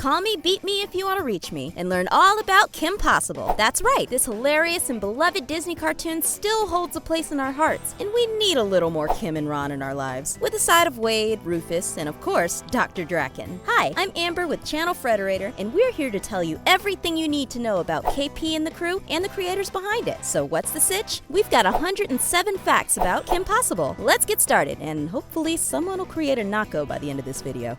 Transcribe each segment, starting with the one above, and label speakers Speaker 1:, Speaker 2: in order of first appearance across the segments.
Speaker 1: Call me, beat me if you want to reach me, and learn all about Kim Possible. That's right, this hilarious and beloved Disney cartoon still holds a place in our hearts, and we need a little more Kim and Ron in our lives, with a side of Wade, Rufus, and of course, Dr. Drak. Hi, I'm Amber with Channel Frederator, and we're here to tell you everything you need to know about KP and the crew and the creators behind it. So what's the sitch? We've got 107 facts about Kim Possible. Let's get started, and hopefully someone will create a Nako by the end of this video.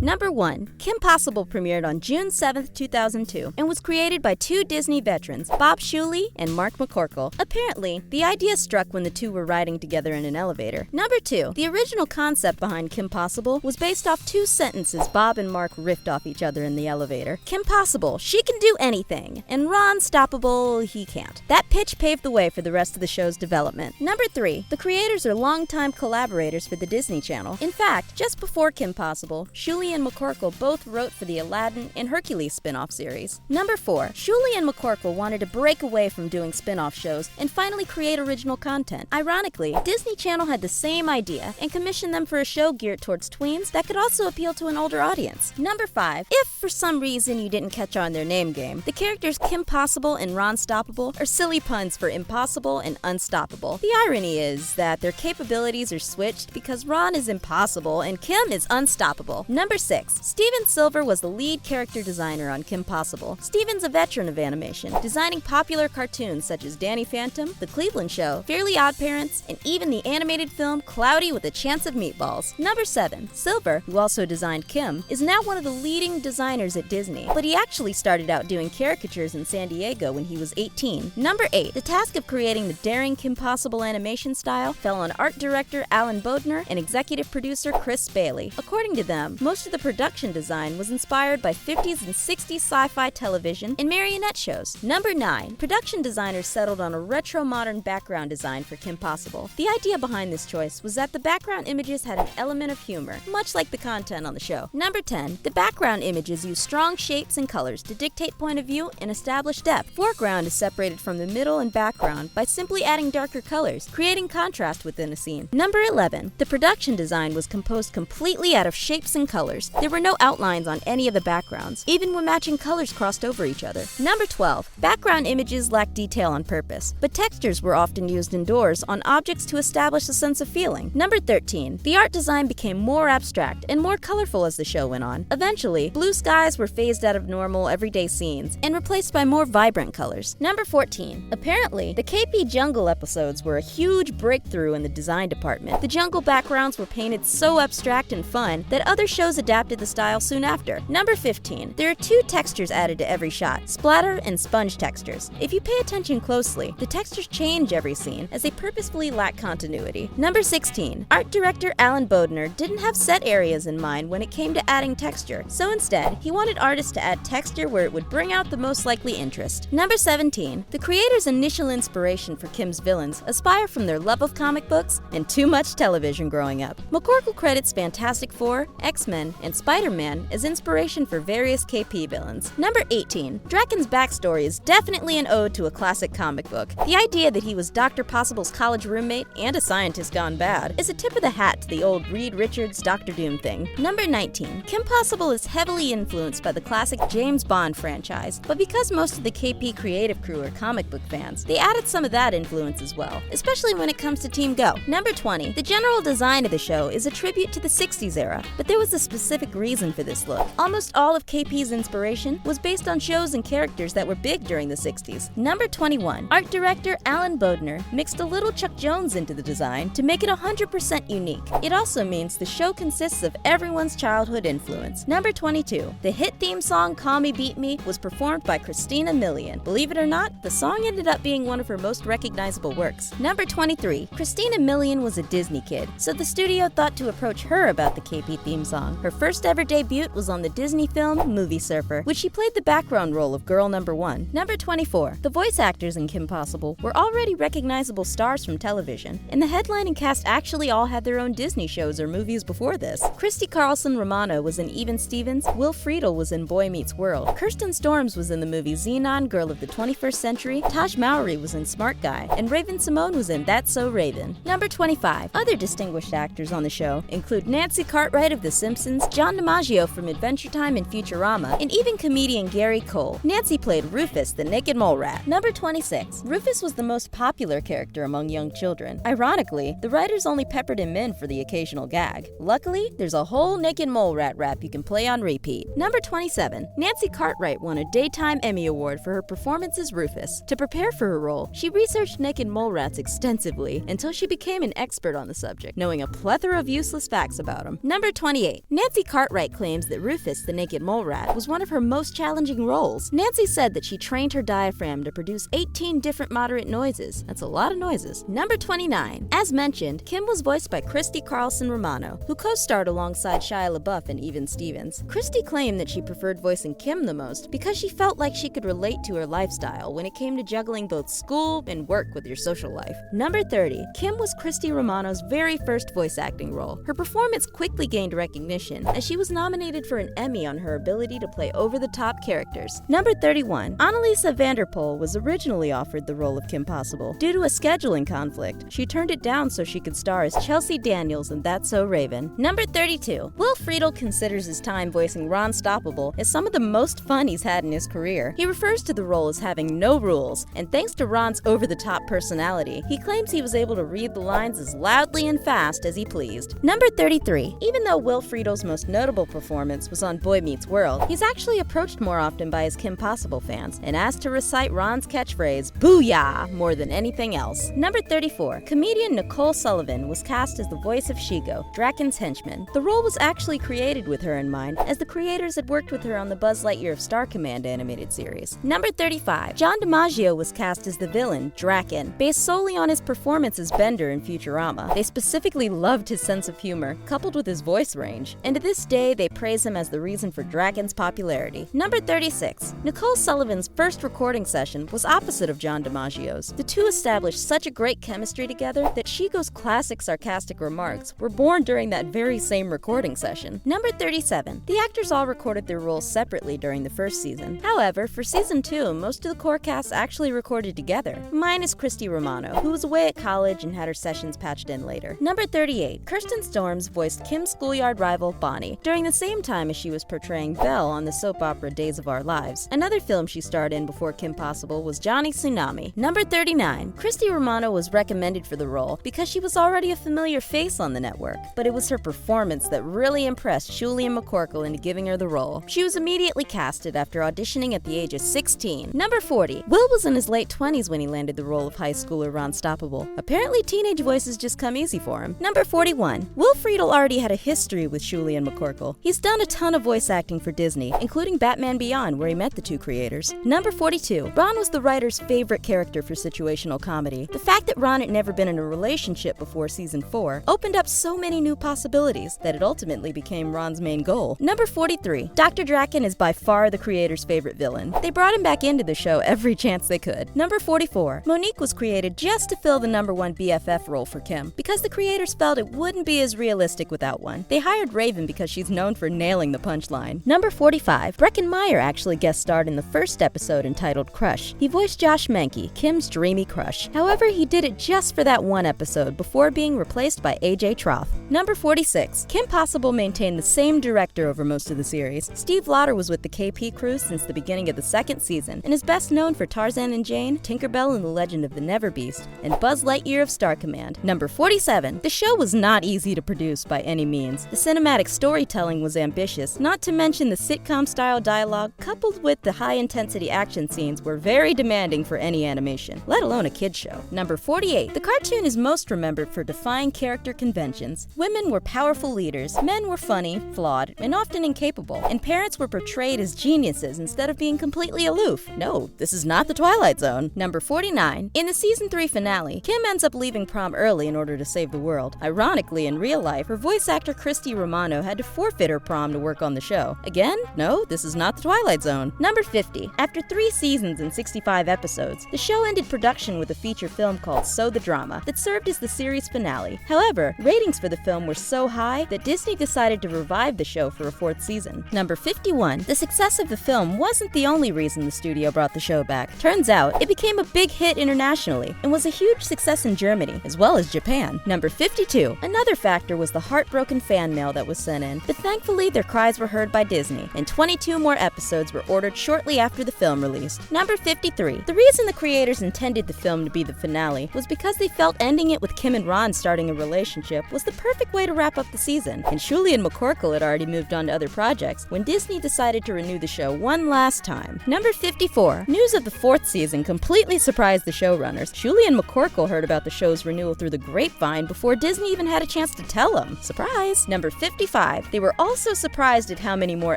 Speaker 1: Number 1. Kim Possible premiered on June 7, 2002, and was created by two Disney veterans, Bob Shuley and Mark McCorkle. Apparently, the idea struck when the two were riding together in an elevator. Number 2. The original concept behind Kim Possible was based off two sentences Bob and Mark riffed off each other in the elevator. Kim Possible, she can do anything, and Ron Stoppable, he can't. That pitch paved the way for the rest of the show's development. Number 3. The creators are longtime collaborators for the Disney Channel. In fact, just before Kim Possible, Shuley and McCorkle both wrote for the Aladdin and Hercules spin-off series. Number 4. Shuley and McCorkle wanted to break away from doing spin-off shows and finally create original content. Ironically, Disney Channel had the same idea and commissioned them for a show geared towards tweens that could also appeal to an older audience. Number 5. If for some reason you didn't catch on their name game, the characters Kim Possible and Ron Stoppable are silly puns for impossible and unstoppable. The irony is that their capabilities are switched because Ron is impossible and Kim is unstoppable. Number 6. Steven Silver was the lead character designer on Kim Possible. Steven's a veteran of animation, designing popular cartoons such as Danny Phantom, The Cleveland Show, Fairly OddParents, and even the animated film Cloudy with a Chance of Meatballs. Number 7. Silver, who also designed Kim, is now one of the leading designers at Disney, but he actually started out doing caricatures in San Diego when he was 18. Number 8. The task of creating the daring Kim Possible animation style fell on art director Alan Bodner and executive producer Chris Bailey. According to them, most of the production design was inspired by 50s and 60s sci-fi television and marionette shows. Number 9. Production designers settled on a retro-modern background design for Kim Possible. The idea behind this choice was that the background images had an element of humor, much like the content on the show. Number 10. The background images use strong shapes and colors to dictate point of view and establish depth. Foreground is separated from the middle and background by simply adding darker colors, creating contrast within a scene. Number 11. The production design was composed completely out of shapes and colors. There were no outlines on any of the backgrounds, even when matching colors crossed over each other. Number 12. Background images lacked detail on purpose, but textures were often used indoors on objects to establish a sense of feeling. Number 13. The art design became more abstract and more colorful as the show went on. Eventually, blue skies were phased out of normal everyday scenes and replaced by more vibrant colors. Number 14. Apparently, the KP Jungle episodes were a huge breakthrough in the design department. The jungle backgrounds were painted so abstract and fun that other shows adapted the style soon after. Number 15. There are two textures added to every shot, splatter and sponge textures. If you pay attention closely, the textures change every scene as they purposefully lack continuity. Number 16. Art director Alan Bodner didn't have set areas in mind when it came to adding texture, so instead, he wanted artists to add texture where it would bring out the most likely interest. Number 17. The creators' initial inspiration for Kim's villains aspire from their love of comic books and too much television growing up. McCorkle credits Fantastic Four, X-Men, and Spider-Man as inspiration for various KP villains. Number 18. Draken's backstory is definitely an ode to a classic comic book. The idea that he was Dr. Possible's college roommate and a scientist gone bad is a tip of the hat to the old Reed Richards Dr. Doom thing. Number 19. Kim Possible is heavily influenced by the classic James Bond franchise, but because most of the KP creative crew are comic book fans, they added some of that influence as well, especially when it comes to Team Go. Number 20. The general design of the show is a tribute to the 60s era, but there was a specific reason for this look. Almost all of KP's inspiration was based on shows and characters that were big during the 60s. Number 21. Art director Alan Bodner mixed a little Chuck Jones into the design to make it 100% unique. It also means the show consists of everyone's childhood influence. Number 22. The hit theme song Call Me Beat Me was performed by Christina Milian. Believe it or not, the song ended up being one of her most recognizable works. Number 23. Christina Milian was a Disney kid, so the studio thought to approach her about the KP theme song. Her first ever debut was on the Disney film Movie Surfer, which she played the background role of girl number 1. Number 24. The voice actors in Kim Possible were already recognizable stars from television, and the headlining cast actually all had their own Disney shows or movies before this. Christy Carlson Romano was in Even Stevens, Will Friedle was in Boy Meets World, Kirsten Storms was in the movie Xenon, Girl of the 21st Century, Taj Mowry was in Smart Guy, and Raven Simone was in That's So Raven. Number 25. Other distinguished actors on the show include Nancy Cartwright of The Simpsons, John Dimaggio from Adventure Time and Futurama, and even comedian Gary Cole. Nancy played Rufus, the naked mole rat. Number 26. Rufus was the most popular character among young children. Ironically, the writers only peppered him in for the occasional gag. Luckily, there's a whole naked mole rat rap you can play on repeat. Number 27. Nancy Cartwright won a Daytime Emmy Award for her performance as Rufus. To prepare for her role, she researched naked mole rats extensively until she became an expert on the subject, knowing a plethora of useless facts about them. Number 28. Nancy Cartwright claims that Rufus, the naked mole rat, was one of her most challenging roles. Nancy said that she trained her diaphragm to produce 18 different moderate noises. That's a lot of noises. Number 29. As mentioned, Kim was voiced by Christy Carlson Romano, who co-starred alongside Shia LaBeouf in Even Stevens. Christy claimed that she preferred voicing Kim the most because she felt like she could relate to her lifestyle when it came to juggling both school and work with your social life. Number 30. Kim was Christy Romano's very first voice acting role. Her performance quickly gained recognition as she was nominated for an Emmy on her ability to play over-the-top characters. Number 31. Annalisa Vanderpool was originally offered the role of Kim Possible. Due to a scheduling conflict, she turned it down so she could star as Chelsea Daniels in That's So Raven. Number 32. Will Friedle considers his time voicing Ron Stoppable as some of the most fun he's had in his career. He refers to the role as having no rules, and thanks to Ron's over-the-top personality, he claims he was able to read the lines as loudly and fast as he pleased. Number 33. Even though Will Friedle's most notable performance was on Boy Meets World, he's actually approached more often by his Kim Possible fans and asked to recite Ron's catchphrase, "Booyah!" more than anything else. Number 34. Comedian Nicole Sullivan was cast as the voice of Shigo, Draken's henchman. The role was actually created with her in mind, as the creators had worked with her on the Buzz Lightyear of Star Command animated series. Number 35. John Dimaggio was cast as the villain, Draken, based solely on his performance as Bender in Futurama. They specifically loved his sense of humor, coupled with his voice range, and to this day they praise him as the reason for Draken's popularity. Number 36. Nicole Sullivan's first recording session was opposite of John Dimaggio's. The two established such a great chemistry together that Shigo's classic sarcastic remarks were born during that very same recording session. Number 37. The actors all recorded their roles separately during the first season. However, for season 2, most of the core cast actually recorded together, minus Christy Romano, who was away at college and had her sessions patched in later. Number 38. Kirsten Storms voiced Kim's schoolyard rival, Bonnie, during the same time as she was portraying Belle on the soap opera Days of Our Lives. Another film she starred in before Kim Possible was Johnny Tsunami. Number 39. Christy Romano was recommended for the role because she was already a familiar face on the network, but it was her performance that really impressed Julian McCorkle into giving her the role. She was immediately casted after auditioning at the age of 16. Number 40. Will was in his late 20s when he landed the role of high schooler Ron Stoppable. Apparently teenage voices just come easy for him. Number 41. Will Friedle already had a history with Julian McCorkle. He's done a ton of voice acting for Disney, including Batman Beyond, where he met the two creators. Number 42. Ron was the writer's favorite character for situational comedy. The fact that Ron had never been in a relationship before season 4 opened up so many new possibilities that it ultimately became Ron's main goal. Number 43. Dr. Drak is by far the creator's favorite villain. They brought him back into the show every chance they could. Number 44. Monique was created just to fill the number 1 BFF role for Kim, because the creators felt it wouldn't be as realistic without one. They hired Raven because she's known for nailing the punchline. Number 45. Breckin Meyer actually guest starred in the first episode entitled Crush. He voiced Josh Mankey, Kim's dreamy crush. However, he did it just for that one episode before being replaced by AJ Troth. Number 46. Kim Possible maintained the same director over most of the series. Steve Lauder was with the KP crew since the beginning of the second season and is best known for Tarzan and Jane, Tinkerbell and the Legend of the Never Beast, and Buzz Lightyear of Star Command. Number 47. The show was not easy to produce by any means. The cinematic storytelling was ambitious, not to mention the sitcom-style dialogue coupled with the high-intensity action scenes were very demanding for any animation, let alone a kid's show. Number 48. The cartoon is most remembered for defying character conventions. Women were powerful leaders, men were funny, flawed, and often incapable, and parents were portrayed as geniuses instead of being completely aloof. No, this is not the Twilight Zone. Number 49. In the season 3 finale, Kim ends up leaving prom early in order to save the world. Ironically, in real life, her voice actor Christy Romano had to forfeit her prom to work on the show. Again? No, this is not the Twilight Zone. Number 50. After 3 seasons and 65 episodes, the show ended production with a feature film called So the Drama that served as the series finale. However, ratings for the film were so high that Disney decided to revive the show for a 4th season. Number 51. The success of the film wasn't the only reason the studio brought the show back. Turns out, it became a big hit internationally and was a huge success in Germany, as well as Japan. Number 52. Another factor was the heartbroken fan mail that was sent in, but thankfully their cries were heard by Disney, and 22 more episodes were ordered shortly after the film released. Number 53. The reason the creators intended the film to be the finale was because they felt ending it with Kim and Ron starting a relationship was the perfect way to wrap up the season, and Shuli and McCorkle had already moved on to other projects when Disney decided to renew the show one last time. Number 54. News of the 4th season completely surprised the showrunners. Shuli and McCorkle heard about the show's renewal through the grapevine before Disney even had a chance to tell them. Surprise! Number 55. They were also surprised at how many more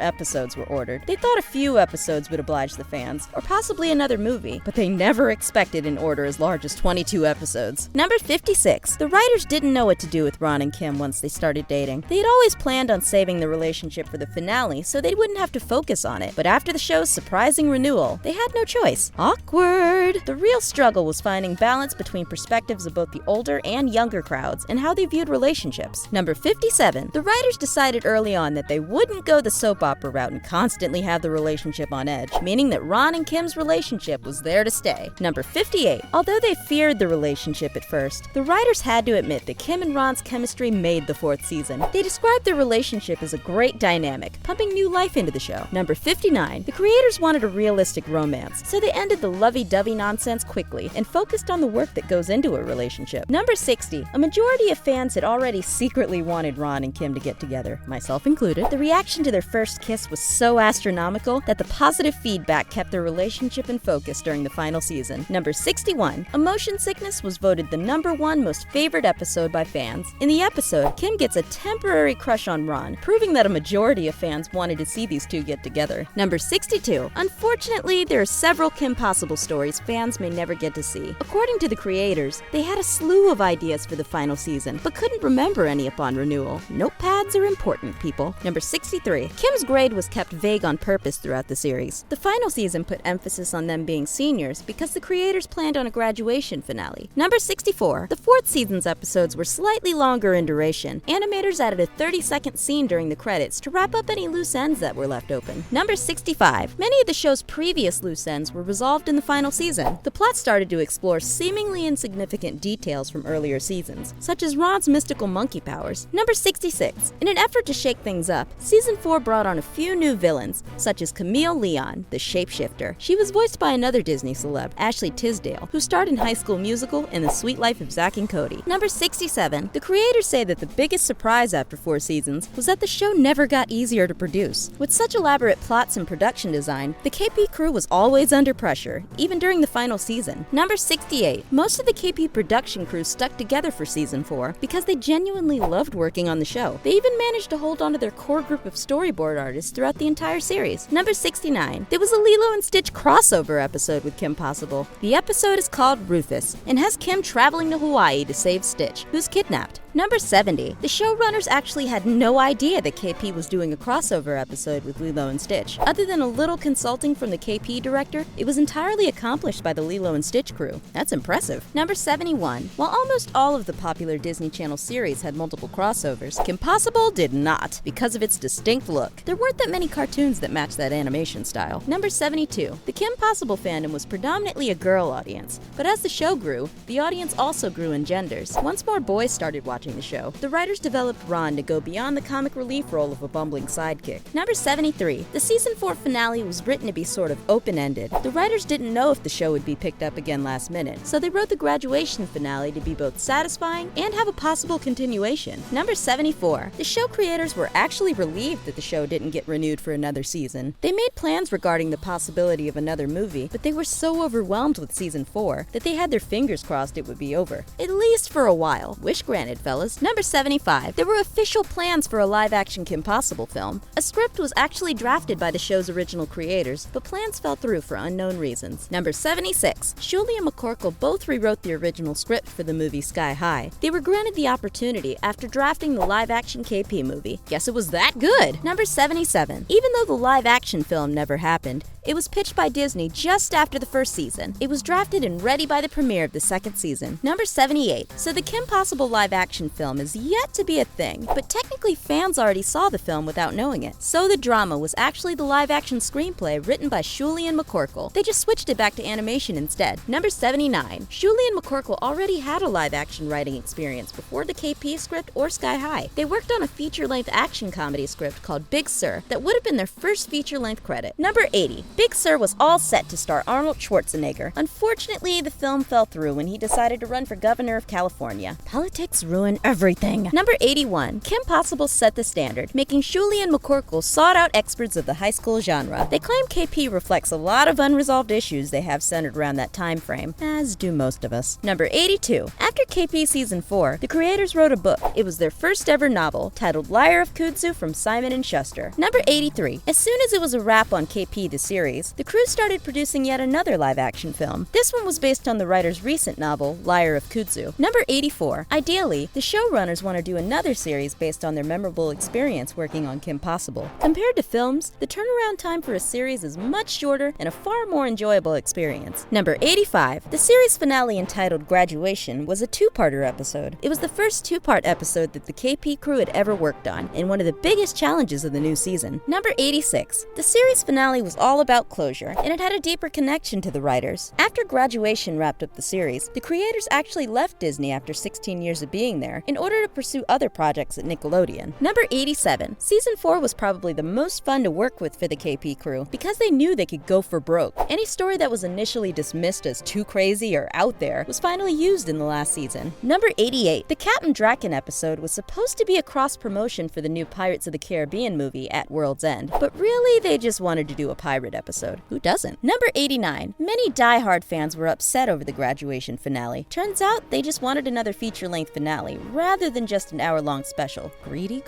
Speaker 1: episodes were ordered. They thought a few episodes would oblige the fans, or possibly another movie, but they never expected an order as large as 22 episodes. Number 56. The writers didn't know what to do with Ron and Kim once they started dating. They had always planned on saving the relationship for the finale so they wouldn't have to focus on it, but after the show's surprising renewal, they had no choice. Awkward! The real struggle was finding balance between perspectives of both the older and younger crowds and how they viewed relationships. Number 57. The writers decided early on that they wouldn't go the soap opera route and constantly have the relationship on edge, meaning that Ron and Kim's relationship was there to stay. Number 58. Although they feared the relationship at first, the writers had to admit that Kim and Ron's chemistry made the 4th season. They described their relationship as a great dynamic, pumping new life into the show. Number 59. The creators wanted a realistic romance, so they ended the lovey-dovey nonsense quickly and focused on the work that goes into a relationship. Number 60. A majority of fans had already secretly wanted Ron and Kim to get together, myself included. The reaction to their first kiss was so astronomical that the positive feedback kept their relationship in focus during the final season. Number 61. Emotion Sickness was voted the #1 most favorite episode by fans. In the episode, Kim gets a temporary crush on Ron, proving that a majority of fans wanted to see these two get together. Number 62. Unfortunately, there are several Kim Possible stories fans may never get to see. According to the creators, they had a slew of ideas for the final season, but couldn't remember any upon renewal. Notepads are important, people. Number 63. Kim's grade was kept vague on purpose throughout the series. The final season put emphasis on them being seniors because the creators planned on a graduation finale. Number 64. The 4th season's episodes were slightly longer in duration. Animators added a 30-second scene during the credits to wrap up any loose ends that were left open. Number 65. Many of the show's previous loose ends were resolved in the final season. The plot started to explore seemingly insignificant details from earlier seasons, such as Ron's mystical monkey powers. Number 66. In an effort to shake things up, Season 4 brought on a few new villains, such as Camille Leon, the shapeshifter. She was voiced by another Disney celeb, Ashley Tisdale, who starred in High School Musical and The Sweet Life of Zack and Cody. Number 67. The creators say that the biggest surprise after 4 seasons was that the show never got easier to produce. With such elaborate plots and production design, the KP crew was always under pressure, even during the final season. Number 68. Most of the KP production crew stuck together for Season 4 because they genuinely loved working on the show. They even managed to hold on to their core group of storyboard artists throughout the entire series. Number 69. There was a Lilo and Stitch crossover episode with Kim Possible. The episode is called Rufus and has Kim traveling to Hawaii to save Stitch, who's kidnapped. Number 70. The showrunners actually had no idea that KP was doing a crossover episode with Lilo and Stitch. Other than a little consulting from the KP director, it was entirely accomplished by the Lilo and Stitch crew. That's impressive. Number 71. While almost all of the popular Disney Channel series had multiple crossovers, Kim Possible did not, because of its distinct look. There weren't that many cartoons that matched that animation style. Number 72. The Kim Possible fandom was predominantly a girl audience, but as the show grew, the audience also grew in genders. Once more boys started watching the show, the writers developed Ron to go beyond the comic relief role of a bumbling sidekick. Number 73. The Season 4 finale was written to be sort of open-ended. The writers didn't know if the show would be picked up again last minute, so they wrote the graduation finale to be both satisfying and have a possible continuation. Number 74. The show creators were actually relieved that the show didn't get renewed for another season. They made plans regarding the possibility of another movie, but they were so overwhelmed with Season 4 that they had their fingers crossed it would be over. At least for a while. Wish granted, fellas. Number 75. There were official plans for a live-action Kim Possible film. A script was actually drafted by the show's original creators, but plans fell through for unknown reasons. Number 76. Shuli and McCorkle both rewrote the original script for the movie Sky High. They were granted the opportunity after drafting the live-action KP Morty movie. Guess it was that good. Number 77. Even though the live-action film never happened, it was pitched by Disney just after the first season. It was drafted and ready by the premiere of the second season. Number 78. So the Kim Possible live-action film is yet to be a thing, but technically fans already saw the film without knowing it. So the drama was actually the live-action screenplay written by Shuley and McCorkle. They just switched it back to animation instead. Number 79. Shuley and McCorkle already had a live-action writing experience before the KP script or Sky High. They worked on a feature-length action comedy script called Big Sur that would have been their first feature-length credit. Number 80. Big Sur was all set to star Arnold Schwarzenegger. Unfortunately, the film fell through when he decided to run for governor of California. Politics ruin everything. Number 81. Kim Possible set the standard, making Shuley and McCorkle sought-out experts of the high school genre. They claim KP reflects a lot of unresolved issues they have centered around that time frame, as do most of us. Number 82. After KP Season 4, the creators wrote a book. It was their first ever novel, titled Liar of Kudzu from Simon & Schuster. Number 83. As soon as it was a wrap on KP the series, the crew started producing yet another live-action film. This one was based on the writer's recent novel, Liar of Kudzu. Number 84. Ideally, the showrunners want to do another series based on their memorable experience working on Kim Possible. Compared to films, the turnaround time for a series is much shorter and a far more enjoyable experience. Number 85. The series finale entitled Graduation was a two-parter episode. It was the first two-part episode that the KP crew had ever worked on, and one of the biggest challenges of the new season. Number 86. The series finale was all about closure, and it had a deeper connection to the writers. After Graduation wrapped up the series, the creators actually left Disney after 16 years of being there in order to pursue other projects at Nickelodeon. Number 87. Season 4 was probably the most fun to work with for the KP crew because they knew they could go for broke. Any story that was initially dismissed as too crazy or out there was finally used in the last season. Number 88. The Captain Draken episode was supposed to be a cross-promotion for the new Pirates of the Caribbean movie At World's End, but really they just wanted to do a pirate episode. Who doesn't? Number 89. Many die-hard fans were upset over the Graduation finale. Turns out they just wanted another feature-length finale rather than just an hour-long special. Greedy.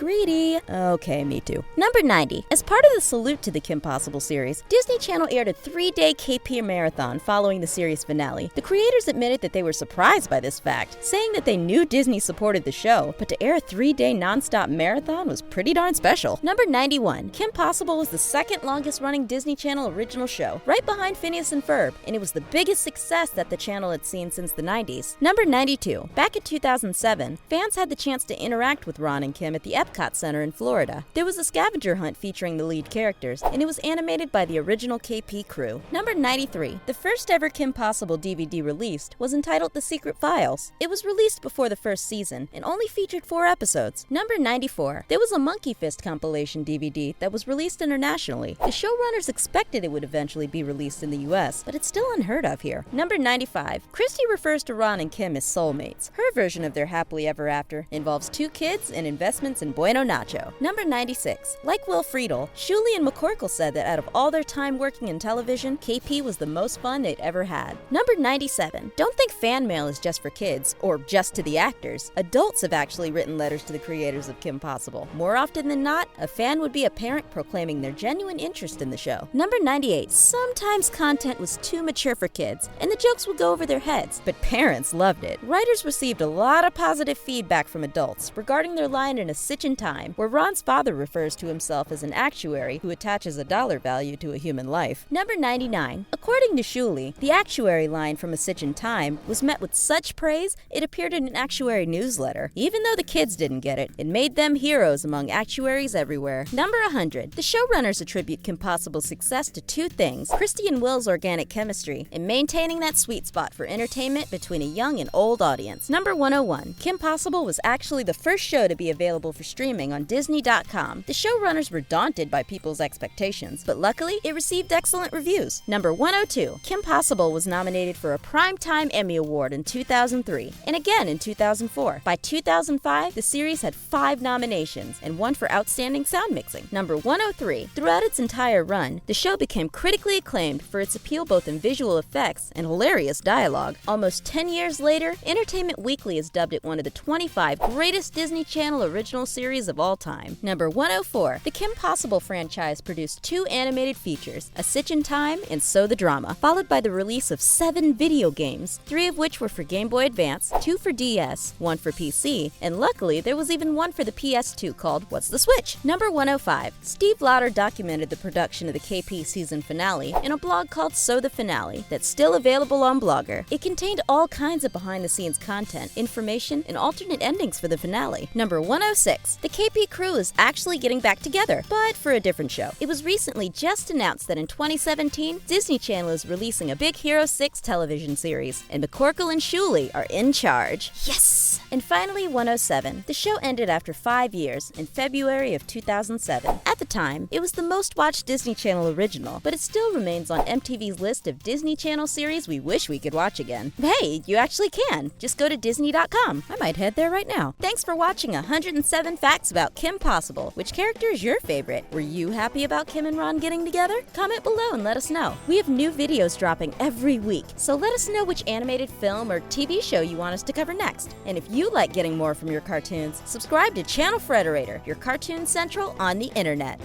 Speaker 1: Okay, me too. Number 90. As part of the salute to the Kim Possible series, Disney Channel aired a 3-day KP marathon following the series finale. The creators admitted that they were surprised by this fact, saying that they knew Disney supported the show, but to air a 3-day non-stop marathon was pretty darn special. Number 91. Kim Possible was the second longest-running Disney Channel original show, right behind Phineas and Ferb, and it was the biggest success that the channel had seen since the 90s. Number 92. Back in 2007, fans had the chance to interact with Ron and Kim at the Epcot Center in Florida. There was a scavenger hunt featuring the lead characters, and it was animated by the original KP crew. Number 93. The first ever Kim Possible DVD released was entitled The Secret Files. It was released before the first season and only featured 4 episodes. Number 94. There was a Monkey Fist compilation DVD that was released internationally. The showrunners expected it would eventually be released in the US, but it's still unheard of here. Number 95. Christy refers to Ron and Kim as soulmates. Her version of their happily ever after involves 2 kids and investments in Bueno Nacho. Number 96. Like Will Friedle, Shuley and McCorkle said that out of all their time working in television, KP was the most fun they'd ever had. Number 97. Don't think fan mail is just for kids, or just to the actors. Adults have actually written letters to the creators of Kim Possible. More often than not, a fan would be a parent proclaiming their genuine interest in the show. Number 98. Sometimes content was too mature for kids, and the jokes would go over their heads, but parents loved it. Writers received a lot of positive feedback from adults regarding their line in A Stitch in Time, where Ron's father refers to himself as an actuary who attaches a dollar value to a human life. Number 99. According to Shuley, the actuary line from A Stitch in Time was met with such praise it appeared in an actuary newsletter. Even though the kids didn't get it, it made them heroes among actuaries everywhere. Number 100. The showrunners attribute Kim Possible's success to 2 things: Christy and Will's organic chemistry, and maintaining that sweet spot for entertainment between a young and old audience. Number 101. Kim Possible was actually the first show to be available for streaming on Disney.com. The showrunners were daunted by people's expectations, but luckily it received excellent reviews. Number 102. Kim Possible was nominated for a Primetime Emmy Award in 2003, and again in 2004. By 2005, the series had 5 nominations, and 1 for Outstanding Sound Mixing. Number 103. Throughout its entire run, the show show became critically acclaimed for its appeal both in visual effects and hilarious dialogue. Almost 10 years later, Entertainment Weekly has dubbed it one of the 25 greatest Disney Channel original series of all time. Number 104. The Kim Possible franchise produced 2 animated features, A Stitch in Time and So the Drama, followed by the release of 7 video games, 3 of which were for Game Boy Advance, 2 for DS, 1 for PC, and luckily there was even one for the PS2 called What's the Switch? Number 105. Steve Lauder documented the production of the KP season finale in a blog called So the Finale that's still available on Blogger. It contained all kinds of behind-the-scenes content, information, and alternate endings for the finale. Number 106. The KP crew is actually getting back together, but for a different show. It was recently just announced that in 2017, Disney Channel is releasing a Big Hero 6 television series, and McCorkle and Shuley are in charge. Yes! And finally, 107. The show ended after 5 years, in February of 2007. At the time, it was the most watched Disney Channel original, but it still remains on MTV's list of Disney Channel series we wish we could watch again. Hey, you actually can. Just go to Disney.com. I might head there right now. Thanks for watching 107 Facts About Kim Possible. Which character is your favorite? Were you happy about Kim and Ron getting together? Comment below and let us know. We have new videos dropping every week, so let us know which animated film or TV show you want us to cover next. And if you like getting more from your cartoons, subscribe to Channel Frederator, your cartoon central on the internet.